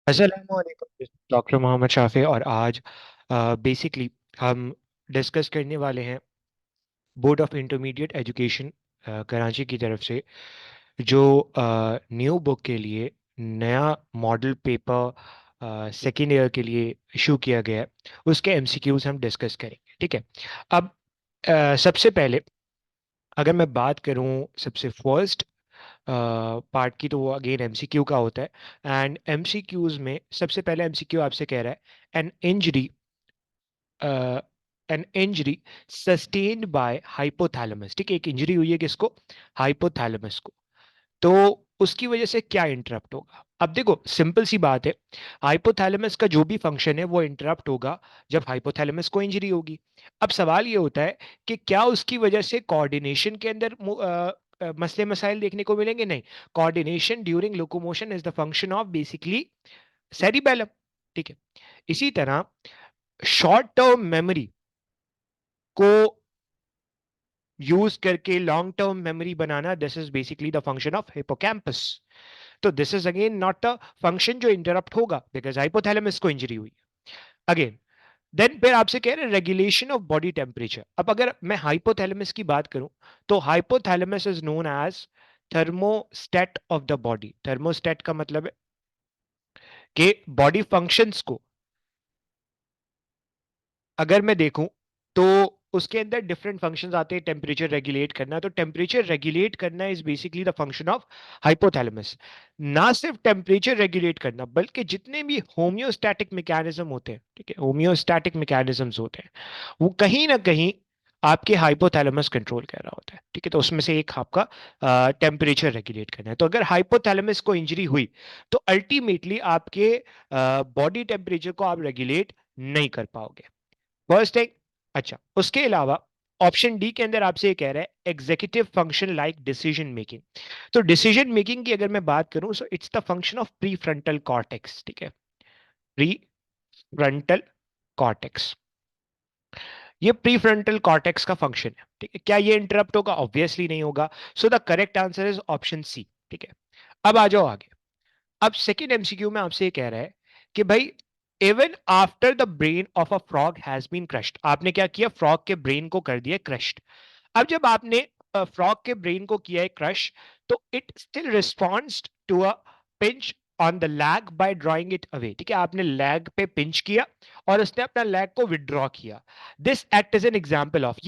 अस्सलामुअलैकुम डॉक्टर मोहम्मद शाफी। और आज बेसिकली हम डिस्कस करने वाले हैं board of intermediate education Karachi की तरफ से जो न्यू बुक के लिए नया मॉडल पेपर सेकेंड ईयर के लिए इशू किया गया है, उसके एमसीक्यूज हम डिस्कस करेंगे। ठीक है। अब सबसे पहले अगर मैं बात करूं सबसे फर्स्ट पार्ट की, तो वो अगेन एमसीक्यू का होता है। एंड एमसीक्यूज में सबसे पहले एमसीक्यू आपसे कह रहा है an injury sustained by hypothalamus. ठीक है, एक इंजरी हुई है किसको? हाइपोथैलेमस को। तो उसकी वजह से क्या इंटरप्ट होगा? अब देखो, सिंपल सी बात है, हाइपोथैलेमस का जो भी फंक्शन है वो इंटरप्ट होगा जब हाइपोथैलेमस को इंजरी होगी। अब सवाल ये होता है कि क्या उसकी वजह से कोऑर्डिनेशन के अंदर मसले मसाइल देखने को मिलेंगे? नहीं। Coordination during locomotion is the function of basically cerebellum. ठीक है। इसी तरह शॉर्ट टर्म मेमोरी को यूज करके लॉन्ग टर्म मेमोरी बनाना, this is basically the function of hippocampus. तो this is again not a function जो इंटरप्ट होगा बिकॉज हाइपोथैलेमस को इंजरी हुई है। अगेन देन फिर आपसे कह रहे हैं रेगुलेशन ऑफ बॉडी टेम्परेचर। अब अगर मैं हाइपोथैलेमस की बात करूं तो hypothalamus is known as thermostat of the body. Thermostat का मतलब है कि बॉडी फंक्शंस को अगर मैं देखूं तो उसके अंदर डिफरेंट फंक्शंस आते हैं। टेम्परेचर रेगुलेट करना, तो टेम्परेचर रेगुलेट करना is basically the function of hypothalamus. ना सिर्फ टेम्परेचर रेगुलेट करना बल्कि जितने भी होम्योस्टैटिक मैकेनिज्म होते हैं, ठीक है, होम्योस्टैटिक मैकेनिज्म्स होते हैं, वो कहीं ना कहीं आपके हाइपोथैलेमस कंट्रोल कर रहा होता है। ठीक है, तो उसमें से एक आपका टेम्परेचर रेगुलेट करना है। तो अगर हाइपोथैलेमस को इंजरी हुई तो अल्टीमेटली आपके बॉडी टेम्परेचर को आप रेगुलेट नहीं कर पाओगे। First thing. अच्छा, उसके अलावा ऑप्शन डी के अंदर आपसे ये कह रहा है executive function like decision making. तो डिसीजन मेकिंग की अगर मैं बात करूं so it's the function of pre frontal cortex. ठीक है, प्री फ्रंटल कॉर्टेक्स, ये प्री फ्रंटल कॉर्टेक्स का फंक्शन है। ठीक है, क्या ये इंटरप्ट होगा? ऑब्वियसली नहीं होगा। So the correct answer is option C. ठीक है। अब आ जाओ आगे। अब सेकेंड एमसीक्यू में आपसे ये कह रहा है कि भाई even after the brain of a frog has been crushed, आपने क्या किया? फ्रॉग के ब्रेन को कर दिया क्रश्ड। अब जब आपने फ्रॉग के ब्रेन को किया है क्रश, तो it still responds to a pinch on the leg by drawing it away. ठीक है, आपने लैग पे पिंच किया और उसने अपना लैग को विड्रॉ किया। This act is an example of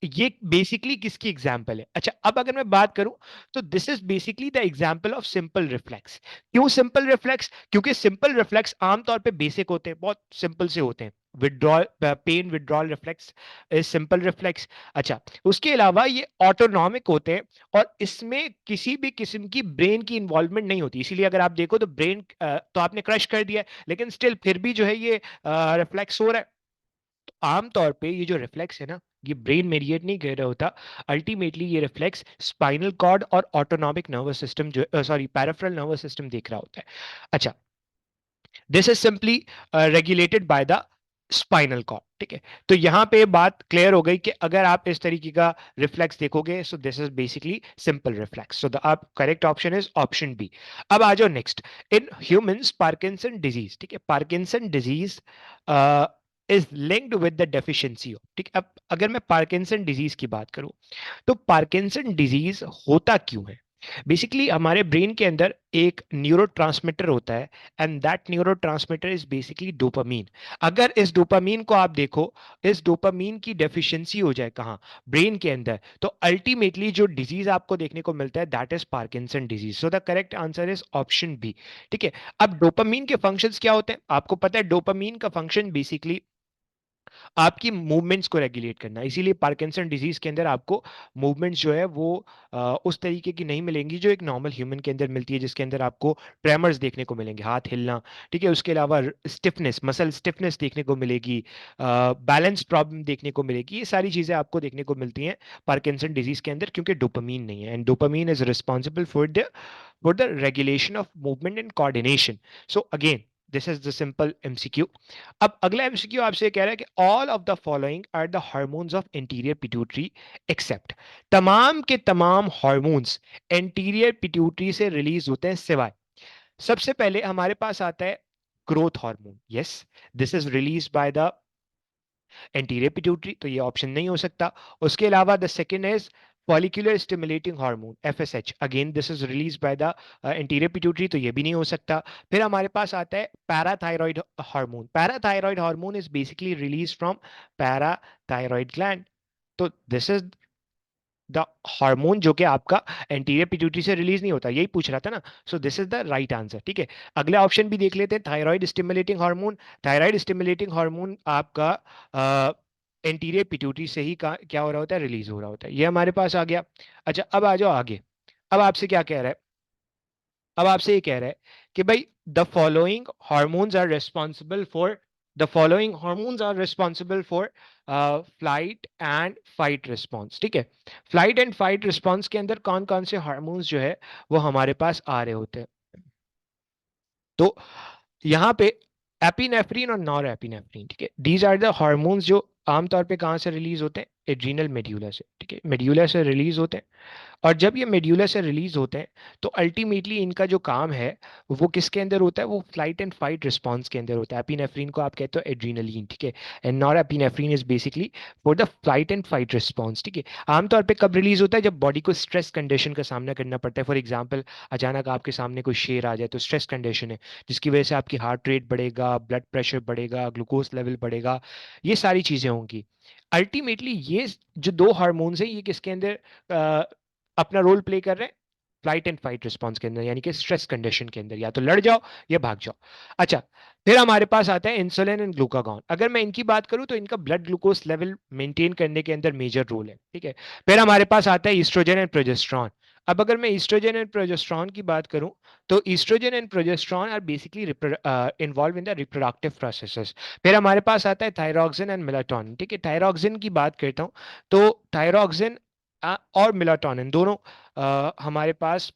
ये बेसिकली किसकी एग्जाम्पल है? अच्छा, अब अगर मैं बात करूं तो this is basically the example of simple reflex. क्यों सिंपल रिफ्लेक्स? क्योंकि सिंपल रिफ्लेक्स आमतौर पे बेसिक होते हैं, बहुत सिंपल से होते हैं। Withdrawal, pain withdrawal reflex is simple reflex. अच्छा, उसके अलावा ये ऑटोनॉमिक होते हैं और इसमें किसी भी किस्म की ब्रेन की इन्वॉल्वमेंट नहीं होती। इसीलिए अगर आप देखो तो ब्रेन तो आपने क्रश कर दिया है लेकिन स्टिल फिर भी जो है ये रिफ्लेक्स हो रहा है। तो आमतौर पे ये जो रिफ्लेक्स है ना, ये ब्रेन मेडिएट नहीं कर रहा होता। अल्टीमेटली ये रिफ्लेक्स स्पाइनल कॉर्ड और ऑटोनॉमिक नर्वस सिस्टम जो सॉरी पैराफ्रल नर्वस सिस्टम देख रहा होता है। अच्छा, this is simply regulated by the spinal cord. ठीक है, तो यहां पे बात क्लियर हो गई कि अगर आप इस तरीके का रिफ्लेक्स देखोगे so this is basically simple reflex. So the आप correct option is option B. अब आ जाओ next. In humans Parkinson disease, ठीक है, Parkinson disease is linked with the deficiency of. ठीक है, अब अगर मैं पार्किंसन डिजीज की बात करूं तो पार्किंसन डिजीज होता क्यों है? बेसिकली हमारे ब्रेन के अंदर एक न्यूरोट्रांसमीटर होता है and that neurotransmitter is basically dopamine. अगर इस डोपामीन को आप देखो, इस डोपामीन की डेफिशिएंसी हो जाए कहाँ? ब्रेन के अंदर, तो अल्टीमेटली जो डिजीज आपको देखने को मिलता है that is Parkinson disease. So the correct answer is option B. ठीक है। अब डोपामीन के फंक्शंस क्या होते हैं आपको पता है? डोपामीन का फंक्शन बेसिकली आपकी मूवमेंट्स को रेगुलेट करना। इसीलिए पार्किंसन डिजीज के अंदर आपको मूवमेंट्स जो है वो उस तरीके की नहीं मिलेंगी जो एक नॉर्मल ह्यूमन के अंदर मिलती है, जिसके अंदर आपको ट्रेमर्स देखने को मिलेंगे, हाथ हिलना। ठीक है, उसके अलावा स्टिफनेस, मसल स्टिफनेस देखने को मिलेगी, बैलेंस प्रॉब्लम देखने को मिलेगी। ये सारी चीजें आपको देखने को मिलती हैं पार्किंसन डिजीज के अंदर क्योंकि डोपामीन नहीं है and dopamine is responsible for the regulation of movement and coordination. So again this is the simple MCQ. अब अगला एमसीक्यू आपसे कह रहा है कि all of the following are the hormones of interior pituitary except. तमाम के तमाम हार्मोन्स इंटीरियर पिट्यूटरी से रिलीज होते हैं सिवाय। सबसे पहले हमारे पास आता है growth hormone, yes, this is release by the anterior pituitary, तो ये ऑप्शन नहीं हो सकता। उसके अलावा the second is follicular stimulating hormone FSH, again this is release by the anterior pituitary, तो ये भी नहीं हो सकता। फिर हमारे पास आता है parathyroid hormone. Parathyroid hormone is basically release from parathyroid gland, तो दिस इज द हार्मोन जो कि आपका एंटीरियर पिट्यूटरी से रिलीज नहीं होता, यही पूछ रहा था ना। सो this is the right answer, ठीक है। अगला ऑप्शन भी देख लेते हैं, thyroid stimulating hormone. Thyroid stimulating hormone आपका एंटीरियर पिट्यूटरी से ही क्या हो रहा होता है, रिलीज हो रहा होता है, ये हमारे पास आ गया। अच्छा, अब आ जाओ आगे। अब आपसे क्या कह रहा है, अब आपसे ये कह रहा है कि भाई the following hormones are responsible for, the following hormones are responsible for flight and fight response, ठीक है। फ्लाइट एंड फाइट रिस्पॉन्स के अंदर कौन कौन से हार्मोन्स जो है वो हमारे पास आ रहे होते हैं, तो यहाँ पे एपिनेफ्रीन और नॉर एपिनेफ्रीन, ठीक है, दीज आर द हार्मोन्स जो आमतौर पे कहाँ से रिलीज होते हैं, एड्रीनल मेड्यूला से, ठीक है, मेड्यूला से रिलीज होते हैं। और जब ये मेड्यूला से रिलीज होते हैं तो अल्टीमेटली इनका जो काम है वो किसके अंदर होता है, वो फ्लाइट एंड फाइट रिस्पॉन्स के अंदर होता है। एपिनेफ्रीन को आप कहते हो एड्रीनलिन, ठीक है, and nor epinephrine is basically for the flight and fight response, ठीक है। आमतौर पे कब रिलीज होता है, जब बॉडी को स्ट्रेस कंडीशन का सामना करना पड़ता है। फॉर एग्जाम्पल, अचानक आपके सामने कोई शेर आ जाए तो स्ट्रेस कंडीशन है, जिसकी वजह से आपकी हार्ट रेट बढ़ेगा, ब्लड प्रेशर बढ़ेगा, ग्लूकोज लेवल बढ़ेगा, ये सारी चीजें होंगी। अल्टीमेटली ये जो दो हार्मोन्स हैं ये किसके अंदर अपना रोल प्ले कर रहे हैं, फ्लाइट एंड फाइट रिस्पॉन्स के अंदर, यानी कि स्ट्रेस कंडीशन के अंदर, या तो लड़ जाओ या भाग जाओ। अच्छा, फिर हमारे पास आता है इंसुलिन एंड ग्लूकागॉन। अगर मैं इनकी बात करूं तो इनका ब्लड ग्लूकोज लेवल मेंटेन करने के अंदर मेजर रोल है, ठीक है। फिर हमारे पास आता है ईस्ट्रोजन एंड प्रोजेस्टेरॉन। अब अगर मैं ईस्ट्रोजन एंड प्रोजेस्टेरॉन की बात करूं तो oestrogen and progesterone are basically involve in the reproductive processes. फिर हमारे पास आता है थायरॉक्सिन एंड मेलाटोनिन, ठीक है। थायरॉक्सिन की बात करता हूं तो थायरॉक्सिन और मेलाटोनिन दोनों हमारे पास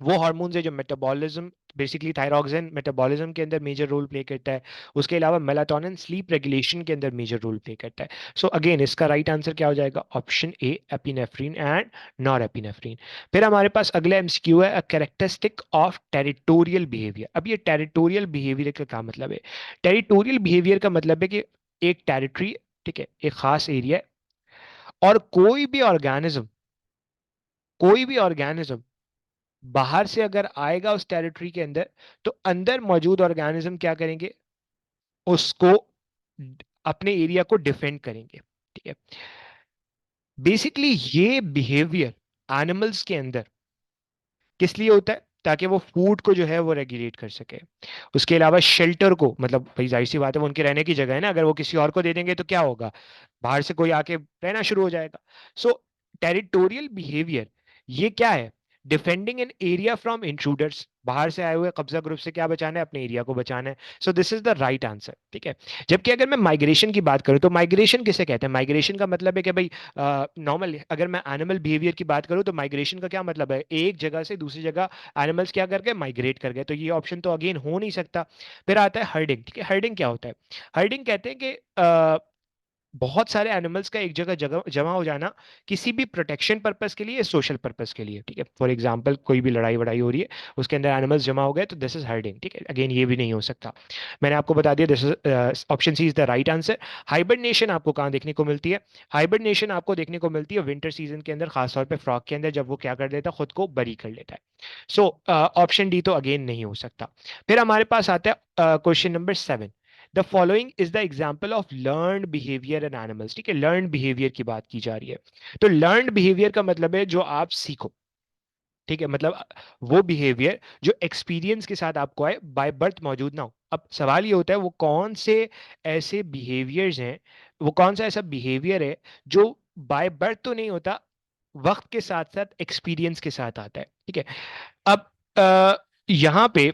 वो हार्मोन्स है जो मेटाबॉलिज्म, बेसिकली थायरॉक्सिन मेटाबॉलिज्म के अंदर मेजर रोल प्ले करता है। उसके अलावा मेलाटोनिन स्लीप रेगुलेशन के अंदर मेजर रोल प्ले करता है। सो अगेन इसका राइट आंसर क्या हो जाएगा, option A, epinephrine and nor epinephrine. फिर हमारे पास अगला एमसीक्यू है, a characteristic of territorial behaviour. अब ये टेरिटोरियल बिहेवियर का क्या मतलब है, टेरिटोरियल बिहेवियर का मतलब है कि एक टेरिटरी, ठीक है, एक खास एरिया, और कोई भी ऑर्गेनिज्म बाहर से अगर आएगा उस टेरिटरी के अंदर, तो अंदर मौजूद ऑर्गेनिज्म क्या करेंगे, उसको अपने एरिया को डिफेंड करेंगे, ठीक है। बेसिकली ये बिहेवियर एनिमल्स के अंदर किस लिए होता है, ताकि वो फूड को जो है वो रेगुलेट कर सके। उसके अलावा शेल्टर को, मतलब भाई जाहिर सी बात है वो उनके रहने की जगह है ना, अगर वो किसी और को दे देंगे तो क्या होगा, बाहर से कोई आके रहना शुरू हो जाएगा। सो टेरिटोरियल बिहेवियर ये क्या है, defending an area from intruders, बाहर से आए हुए कब्जा ग्रुप से क्या बचाना है, अपने एरिया को बचाना है। सो this is the right answer, ठीक है। जबकि अगर मैं माइग्रेशन की बात करूं तो माइग्रेशन किसे कहते हैं, माइग्रेशन का मतलब है कि भाई नॉर्मल, अगर मैं एनिमल बिहेवियर की बात करूं तो माइग्रेशन का क्या मतलब है, एक जगह से दूसरी जगह एनिमल्स क्या कर गए, माइग्रेट कर गए, तो ये ऑप्शन तो अगेन हो नहीं सकता। फिर आता है हर्डिंग, ठीक है। हर्डिंग क्या होता है, हर्डिंग कहते हैं कि बहुत सारे एनिमल्स का एक जगह जगह जमा हो जाना, किसी भी प्रोटेक्शन पर्पस के लिए, सोशल पर्पस के लिए, ठीक है। फॉर एग्जांपल कोई भी लड़ाई वड़ाई हो रही है, उसके अंदर एनिमल्स जमा हो गए, तो दिस इज हर्डिंग, ठीक है। अगेन ये भी नहीं हो सकता, मैंने आपको बता दिया, this is option C is the right answer. Hibernation आपको कहाँ देखने को मिलती है, हाइबरनेशन आपको देखने को मिलती है विंटर सीजन के अंदर, खासतौर पे फ्रॉग के अंदर, जब वो क्या कर लेता है, खुद को बरी कर लेता है। सो ऑप्शन डी तो अगेन नहीं हो सकता। फिर हमारे पास आता है question number 7, the following is the example of learn behaviour in animals, ठीक है। लर्न बिहेवियर की बात की जा रही है, तो लर्न बिहेवियर का मतलब है जो आप सीखो, ठीक है, मतलब वो बिहेवियर जो एक्सपीरियंस के साथ आपको आए, बाय बर्थ मौजूद ना हो। अब सवाल ये होता है वो कौन से ऐसे बिहेवियर्स हैं, वो कौन सा ऐसा बिहेवियर है जो बाय बर्थ तो नहीं होता, वक्त के साथ साथ एक्सपीरियंस के साथ आता है, ठीक है। अब यहाँ पे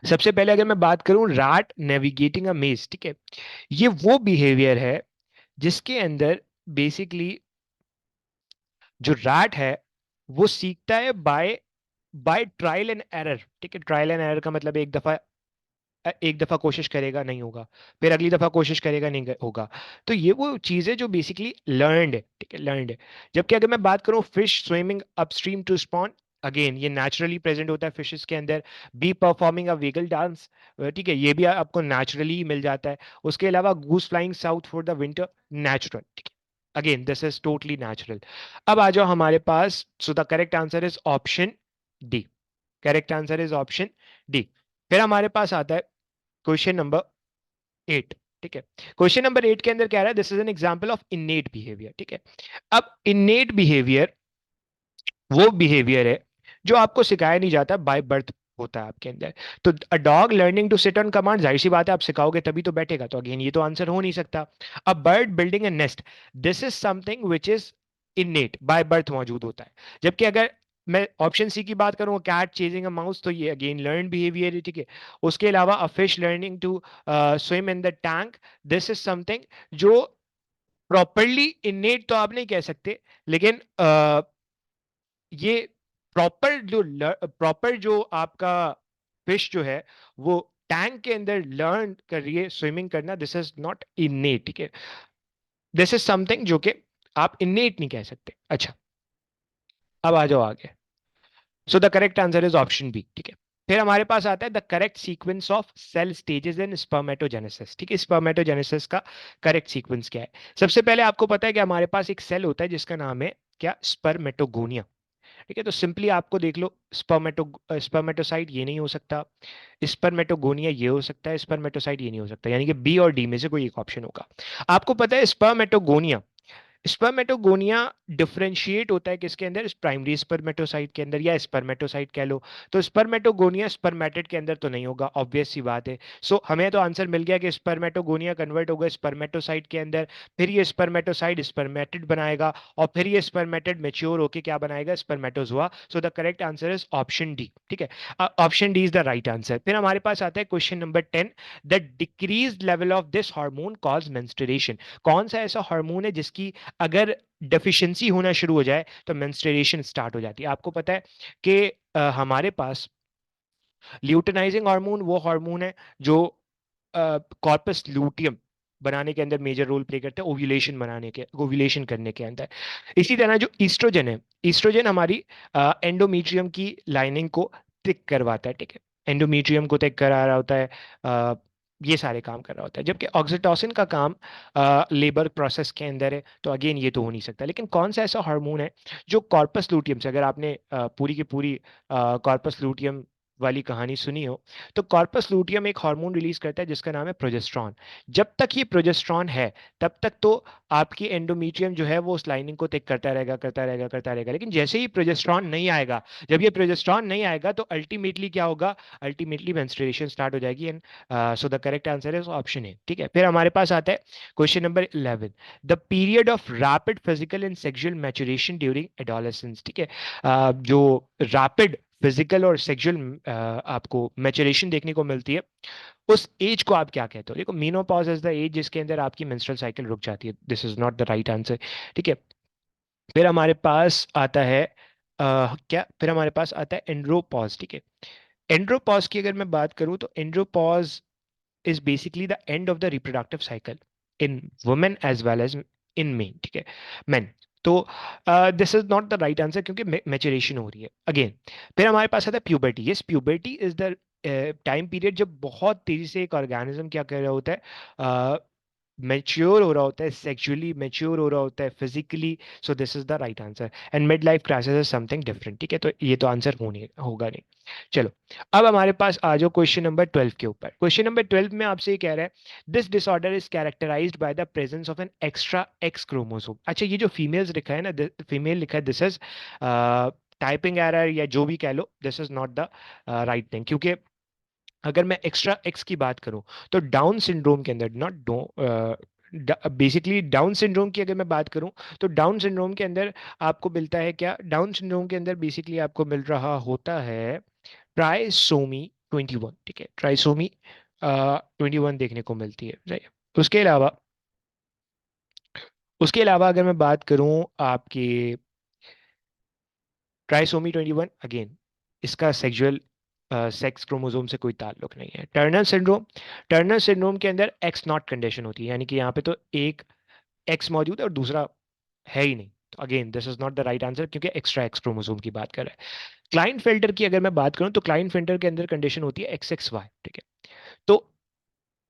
सबसे पहले अगर मैं बात करूं रैट नेविगेटिंग अ मेज, ठीक है, ये वो बिहेवियर है जिसके अंदर बेसिकली जो रैट है वो सीखता है by by trial and error, ठीक है। ट्रायल एंड एरर का मतलब एक दफा कोशिश करेगा नहीं होगा, फिर अगली दफा कोशिश करेगा नहीं होगा, तो ये वो चीज है जो बेसिकली लर्नड है, ठीक है, लर्नड है। जबकि अगर मैं बात करूं fish swimming upstream to spawn, again ये नेचुरली प्रेजेंट होता है फिशेस के अंदर। Bee performing a waggle dance, ठीक है, ये भी आपको नेचुरली ही मिल जाता है। उसके अलावा goose flying south for the winter, natural, ठीक है, again this is totally natural. अब आ जाओ हमारे पास, so the correct answer is option D. Correct answer is option D. फिर हमारे पास आता है क्वेश्चन नंबर 8, ठीक है। क्वेश्चन नंबर 8 के अंदर क्या रहा है, this is an example of इनेट behaviour, ठीक है। अब इनेट बिहेवियर वो बिहेवियर है जो आपको सिखाया नहीं जाता, बाय बर्थ होता है आपके अंदर। तो a dog learning to sit on command, जाहिर सी बात है आप सिखाओगे तभी तो बैठेगा, तो अगेन ये तो आंसर हो नहीं सकता। A bird building A nest, this is something which is इनेट, by birth मौजूद होता है। जबकि अगर मैं ऑप्शन सी की बात करूं, कैट चेजिंग अ माउस, तो ये अगेन लर्न बिहेवियर है, ठीक है। उसके अलावा a fish learning to swim in the tank, this is something जो प्रॉपरली इनेट तो आप नहीं कह सकते, लेकिन ये प्रॉपर जो आपका फिश जो है वो टैंक के अंदर लर्न कर रही है स्विमिंग करना, दिस इज नॉट इनेट, ठीक है। दिस इज समथिंग जो कि आप इनेट नहीं कह सकते। अच्छा, अब आ जाओ आगे। So the correct answer is option B, ठीक है। फिर हमारे पास आता है the correct sequence of cell stages in spermatogenesis, ठीक है। स्पर्मेटोजेनेसिस का करेक्ट सीक्वेंस क्या है? सबसे पहले आपको पता है कि हमारे पास एक सेल होता है जिसका नाम है क्या, स्पर्मेटोगोनिया, ठीक है। तो सिंपली आपको देख लो, स्पर्मेटोसाइट ये नहीं हो सकता, स्पर्मेटोगोनिया ये हो सकता है, स्पर्मेटोसाइट ये नहीं हो सकता, यानी कि बी और डी में से कोई एक ऑप्शन होगा। आपको पता है स्पर्मेटोगोनिया, स्पर्मेटोगोनिया डिफरेंशिएट होता है किसके अंदर, प्राइमरी स्पर्मेटोसाइट के अंदर, या स्पर्मेटोसाइट कह लो। तो स्पर्मेटोगोनिया स्पर्मेटिड के अंदर तो नहीं होगा, ऑब्वियस सी बात है। सो हमें तो आंसर मिल गया कि स्पर्मेटोगोनिया कन्वर्ट होगा स्पर्मेटोसाइट के अंदर, फिर ये स्पर्मेटोसाइट स्पर्मेटिड बनाएगा, और फिर ये स्पर्मेटिड मेच्योर होके क्या बनाएगा, spermatozoa. So the correct answer is option D, ठीक है। Option D is the right answer. फिर हमारे पास आता है question number 10, the decrease level of this hormone cause menstruation, कौन सा ऐसा हार्मोन है जिसकी अगर डेफिशिएंसी होना शुरू हो जाए तो मेंस्ट्रुएशन स्टार्ट हो जाती है? आपको पता है कि हमारे पास ल्यूटेनाइजिंग हार्मोन वो हार्मोन है जो कॉर्पस लूटियम बनाने के अंदर मेजर रोल प्ले करते हैं, ओव्यूलेशन बनाने के, ओव्यूलेशन करने के अंदर। इसी तरह जो ईस्ट्रोजन है, ईस्ट्रोजन हमारी एंडोमेट्रियम की लाइनिंग को थिक करवाता है, ठीक है। एंडोमेट्रियम को थिक करा रहा होता है, अ, ये सारे काम कर रहा होता है। जबकि ऑक्सीटोसिन का काम लेबर प्रोसेस के अंदर है, तो अगेन ये तो हो नहीं सकता। लेकिन कौन सा ऐसा हार्मोन है जो कॉर्पस लूटियम से, अगर आपने पूरी की पूरी कॉर्पस लूटियम वाली कहानी सुनी हो, तो कॉर्पस लूटियम एक हार्मोन रिलीज करता है जिसका नाम है प्रोजेस्टेरॉन। जब तक ये प्रोजेस्टेरॉन है तब तक तो आपकी एंडोमेट्रियम जो है वो उस लाइनिंग को तय करता रहेगा, करता रहेगा, करता रहेगा। लेकिन जैसे ही प्रोजेस्टेरॉन नहीं आएगा, जब ये प्रोजेस्टेरॉन नहीं आएगा तो अल्टीमेटली क्या होगा, अल्टीमेटली मेंस्ट्रुएशन स्टार्ट हो जाएगी। And so the correct answer is option A, ठीक है। फिर हमारे पास आता है question number 11, the period of rapid physical and sexual maturation during adolescence, ठीक है। जो रैपिड फिजिकल और सेक्सुअल आपको मैच्योरेशन देखने को मिलती है, उस एज को आप क्या कहते हो? देखो, मीनोपॉज इज द एज जिसके अंदर आपकी मेंस्ट्रुअल साइकिल रुक जाती है, this is not the right answer, ठीक है। फिर हमारे पास आता है क्या, फिर हमारे पास आता है एंड्रोपॉज, ठीक है। एंड्रोपॉज की अगर मैं बात करूं तो andropause is basically the end of the reproductive cycle in women as well as in men, ठीक है, men। तो this is not the right answer क्योंकि मैच्योरेशन हो रही है अगेन। फिर हमारे पास आता है puberty, yes, puberty is the time period जब बहुत तेजी से एक ऑर्गेनिज्म क्या कर रहा होता है, मैच्योर हो रहा होता है, सेक्सुअली मैच्योर हो रहा होता है, physically. So this is the right answer. And mid life crisis is something different, ठीक है। तो ये तो आंसर होने होगा नहीं। चलो, अब हमारे पास आ जाओ क्वेश्चन नंबर 12 के ऊपर। क्वेश्चन नंबर 12 में आपसे ये कह रहा है, this disorder is characterized by the presence of an extra X chromosome. अच्छा, ये जो फीमेल्स लिखा है ना, फीमेल लिखा है, दिस इज टाइपिंग एरर या जो भी कह लो, this is not the right thing. क्योंकि अगर मैं एक्स्ट्रा एक्स की बात करूं तो डाउन सिंड्रोम के अंदर, not do basically down syndrome की अगर मैं बात करूं तो डाउन सिंड्रोम के अंदर आपको मिलता है क्या, डाउन सिंड्रोम के अंदर बेसिकली आपको मिल रहा होता है ट्राइसोमी 21, ठीक है। ट्राइसोमी 21 देखने को मिलती है, राइट। उसके अलावा अगर मैं बात करूं आपके ट्राइसोमी 21, अगेन इसका सेक्सुअल सेक्स क्रोमोसोम से कोई ताल्लुक नहीं है। टर्नर सिंड्रोम, टर्नर सिंड्रोम के अंदर एक्स नॉट कंडीशन होती है, यानी कि यहाँ पे तो एक एक्स मौजूद है और दूसरा है ही नहीं, तो again this is not the right answer, क्योंकि एक्स्ट्रा एक्स क्रोमोसोम की बात कर रहा है। क्लाइनफेल्टर की अगर मैं बात करूं तो क्लाइनफेल्टर के अंदर कंडीशन होती है एक्स एक्स वाई, ठीक है। तो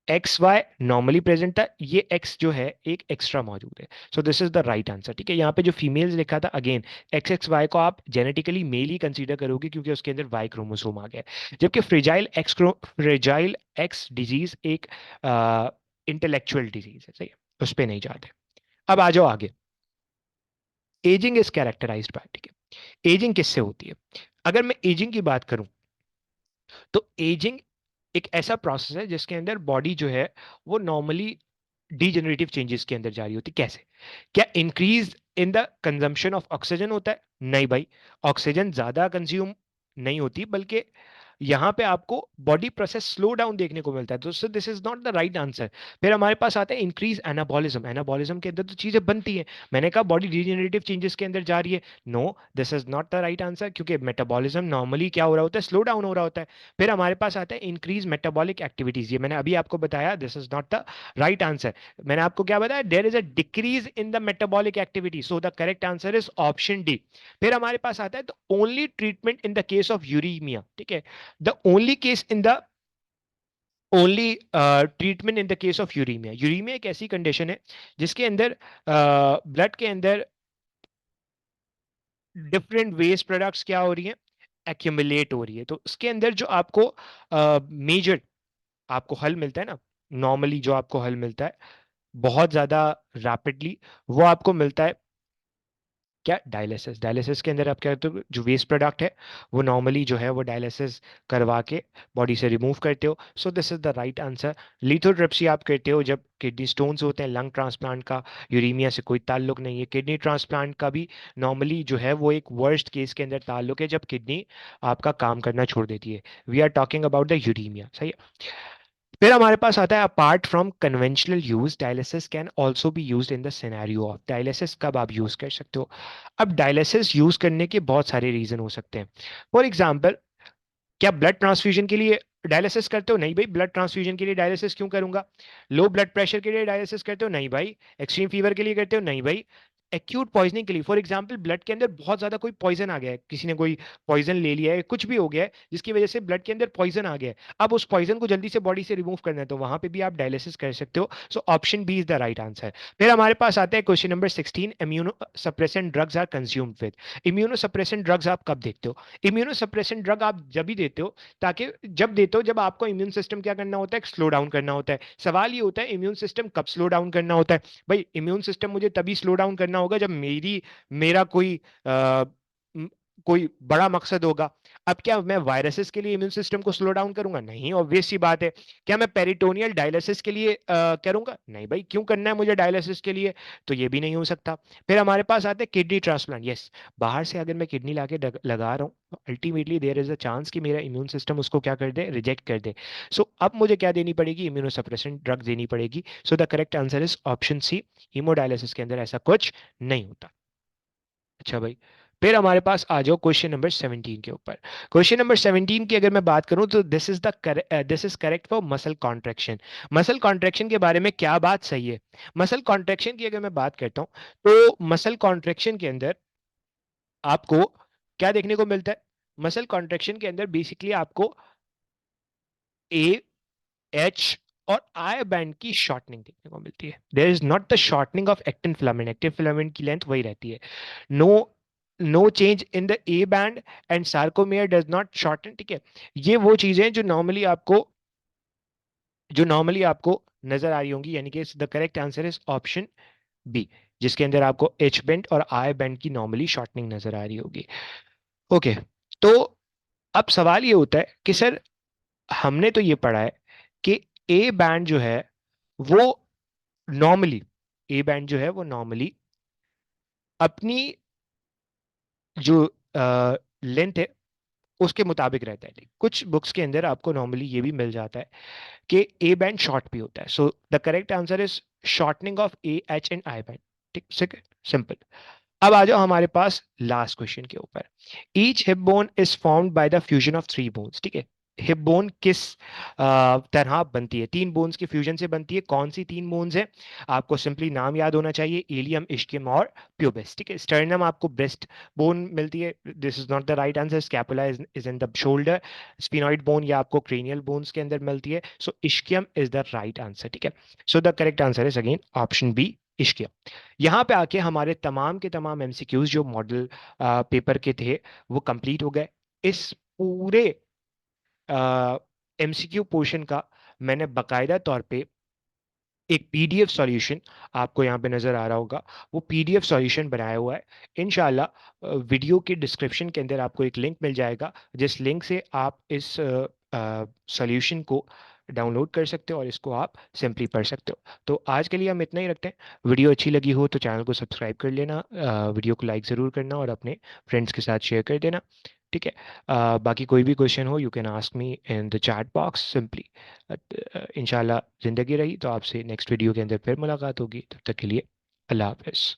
एक्स वाई नॉर्मली प्रेजेंट था, ये एक्स जो है एक एक्स्ट्रा मौजूद है, सो this is the right answer, ठीक है। यहाँ पे जो फीमेल्स लिखा था, अगेन एक्स एक्स वाई को आप जेनेटिकली मेल ही कंसीडर करोगे, क्योंकि उसके अंदर वाई क्रोमोसोम आ गया है। जबकि फ्रेजाइल एक्स डिजीज एक इंटेलेक्चुअल डिजीज है, सही है, उस पर नहीं जाते। अब आ जाओ आगे। एजिंग इज कैरेक्टराइज्ड बाय, ठीक है, एजिंग किससे होती है? अगर मैं एजिंग की बात करूं तो एजिंग एक ऐसा प्रोसेस है जिसके अंदर बॉडी जो है वो नॉर्मली डीजेनरेटिव चेंजेस के अंदर जा रही होती। कैसे? क्या increase in the consumption of oxygen होता है? नहीं भाई, ऑक्सीजन ज्यादा कंज्यूम नहीं होती, बल्कि यहां पे आपको बॉडी प्रोसेस स्लो डाउन देखने को मिलता है, तो this is not the right answer. फिर हमारे पास आता है इंक्रीज एनाबॉलिज्म। एनाबॉलिज्म के अंदर तो चीजें बनती हैं, मैंने कहा बॉडी डीजेनरेटिव चेंजेस के अंदर जा रही है। No, this is not the right answer, क्योंकि मेटाबॉलिज्म नॉर्मली क्या हो रहा होता है, स्लो डाउन हो रहा होता है। फिर हमारे पास आता है इंक्रीज मेटाबॉलिक एक्टिविटीज, ये मैंने अभी आपको बताया, this is not the right answer. मैंने आपको क्या बताया, there is a decrease in the metabolic activity, so the correct answer is option D. फिर हमारे पास आता है the only treatment in the case of uraemia, ठीक है, the only case in the only treatment in the case of uraemia. Uraemia एक ऐसी condition है जिसके अंदर ब्लड के अंदर डिफरेंट वेस्ट प्रोडक्ट्स क्या हो रही हैं, एक्यूमुलेट हो रही है। तो उसके अंदर जो आपको मेजर आपको हल मिलता है ना, नॉर्मली जो आपको हल मिलता है बहुत ज्यादा रैपिडली, वो आपको मिलता है क्या, डायलिसिस। डायलिसिस के अंदर आप क्या करते हो, जो वेस्ट प्रोडक्ट है वो नॉर्मली जो है वो डायलिसिस करवा के बॉडी से रिमूव करते हो, सो this is the right answer. Lithotripsy आप करते हो जब किडनी स्टोन्स होते हैं। लंग ट्रांसप्लांट का यूरीमिया से कोई ताल्लुक नहीं है। किडनी ट्रांसप्लांट का भी नॉर्मली जो है वो एक वर्स्ट केस के अंदर ताल्लुक है, जब किडनी आपका काम करना छोड़ देती है। We are talking about the uraemia, सही है। फिर हमारे पास आता है apart from conventional use dialysis can also be used in the scenario of. Dialysis कब आप यूज कर सकते हो? अब डायलिसिस यूज करने के बहुत सारे रीजन हो सकते हैं। फॉर एग्जाम्पल, क्या ब्लड ट्रांसफ्यूजन के लिए डायलिसिस करते हो? नहीं भाई, ब्लड ट्रांसफ्यूजन के लिए डायलिसिस क्यों करूंगा। लो ब्लड प्रेशर के लिए डायलिसिस करते हो? नहीं भाई। एक्सट्रीम फीवर के लिए करते हो? नहीं भाई। एक्यूट पॉइजनिंग के लिए, फॉर एग्जांपल ब्लड के अंदर बहुत ज्यादा कोई पॉइजन आ गया है, किसी ने कोई पॉइजन ले लिया है, कुछ भी हो गया है जिसकी वजह से ब्लड के अंदर पॉइजन आ गया है, अब उस पॉइजन को जल्दी से बॉडी से रिमूव करना है, तो वहां पे भी आप डायलिसिस कर सकते हो। So option B is the right answer. फिर हमारे पास आता है question number 16, immunosuppressant drugs are consumed with. Immunosuppressant drugs आप कब देखते हो? इम्यूनो सप्रेसेंट ड्रग आप जब भी देते हो, ताकि जब देते हो जब आपको इम्यून सिस्टम क्या करना होता है, स्लो डाउन करना होता है। सवाल ये होता है इम्यून सिस्टम कब स्लो डाउन करना होता है? भाई इम्यून सिस्टम मुझे तभी स्लो डाउन करना होगा जब मेरा म- कोई बड़ा मकसद होगा। अब क्या मैं वायरसेस के लिए इम्यून सिस्टम को स्लो डाउन करूंगा? नहीं, ऑब्वियस सी बात है। क्या मैं पेरिटोनियल डायलिसिस के लिए करूंगा? नहीं भाई, क्यों करना है मुझे डायलिसिस के लिए? तो ये भी नहीं हो सकता। फिर हमारे पास आते हैं किडनी ट्रांसप्लांट। यस, बाहर से अगर मैं किडनी लाके लगा रहा हूँ, ultimately there is a chance कि मेरा इम्यून सिस्टम उसको क्या कर दे, रिजेक्ट कर दे। सो अब मुझे क्या देनी पड़ेगी, इम्यूनोसप्रेसेंट ड्रग देनी पड़ेगी। So the correct answer is option C, haemodialysis के अंदर ऐसा कुछ नहीं होता। अच्छा भाई, फिर हमारे पास आ जाओ क्वेश्चन नंबर 17 के ऊपर। क्वेश्चन नंबर 17 की अगर मैं बात करूं तो this is correct for muscle contraction. Muscle contraction के बारे में क्या बात सही है? मसल कॉन्ट्रैक्शन की अगर मैं बात करता हूं तो मसल कॉन्ट्रैक्शन के अंदर आपको क्या देखने को मिलता है? मसल कॉन्ट्रैक्शन के अंदर बेसिकली आपको ए, एच और आई बैंड की शॉर्टनिंग देखने को मिलती है। There is not the shortening of actin filament. Actin filament की लेंथ वही रहती है। No, no change in the A band and sarcomere does not shorten, ठीक है। ये वो चीजें हैं जो नॉर्मली आपको नजर आ रही होंगी, यानी कि the correct answer is option B, जिसके अंदर आपको एच बैंड और आई बैंड की नॉर्मली शॉर्टनिंग नजर आ रही होगी। ओके, तो अब सवाल ये होता है कि सर हमने तो ये पढ़ा है कि ए बैंड जो है वो नॉर्मली, ए बैंड जो है वो नॉर्मली अपनी जो लेंथ है उसके मुताबिक रहता है। कुछ बुक्स के अंदर आपको नॉर्मली ये भी मिल जाता है कि ए बैंड शॉर्ट भी होता है। So the correct answer is shortening of A, H and I band. ठीक, सिंपल। अब आ जाओ हमारे पास लास्ट क्वेश्चन के ऊपर। Each hip bone is formed by the fusion of three bones, ठीक है। हिप बोन किस तरह बनती है? तीन बोन्स के फ्यूजन से बनती है। कौन सी तीन बोन्स है? आपको सिंपली नाम याद होना चाहिए, इलियम, इस्कियम और प्यूबिस। ठीक है, स्टर्नम आपको ब्रेस्ट बोन मिलती है, this is not the right answer. Scapula is in the shoulder. Sphenoid bone या आपको क्रेनियल बोन्स के अंदर मिलती है, so ischium is the right answer. ठीक है, so the correct answer is again option B, ischium. यहाँ पे आके हमारे तमाम के तमाम एमसीक्यूज जो मॉडल पेपर के थे वो कंप्लीट हो गए। इस पूरे एमसीक्यू पोर्शन का मैंने बकायदा तौर पे एक पीडीएफ सॉल्यूशन, आपको यहाँ पे नजर आ रहा होगा, वो पीडीएफ सॉल्यूशन बनाया हुआ है। इनशाला वीडियो के डिस्क्रिप्शन के अंदर आपको एक लिंक मिल जाएगा, जिस लिंक से आप इस सॉल्यूशन को डाउनलोड कर सकते हो और इसको आप सिंपली पढ़ सकते हो। तो आज के लिए हम इतना ही रखते हैं। वीडियो अच्छी लगी हो तो चैनल को सब्सक्राइब कर लेना, वीडियो को लाइक ज़रूर करना और अपने फ्रेंड्स के साथ शेयर कर देना। ठीक है, बाकी कोई भी क्वेश्चन हो you can ask me in the chat box simply. इंशाल्लाह ज़िंदगी रही तो आपसे नेक्स्ट वीडियो के अंदर फिर मुलाकात होगी। तब तक के लिए अल्लाह हाफ़िज़।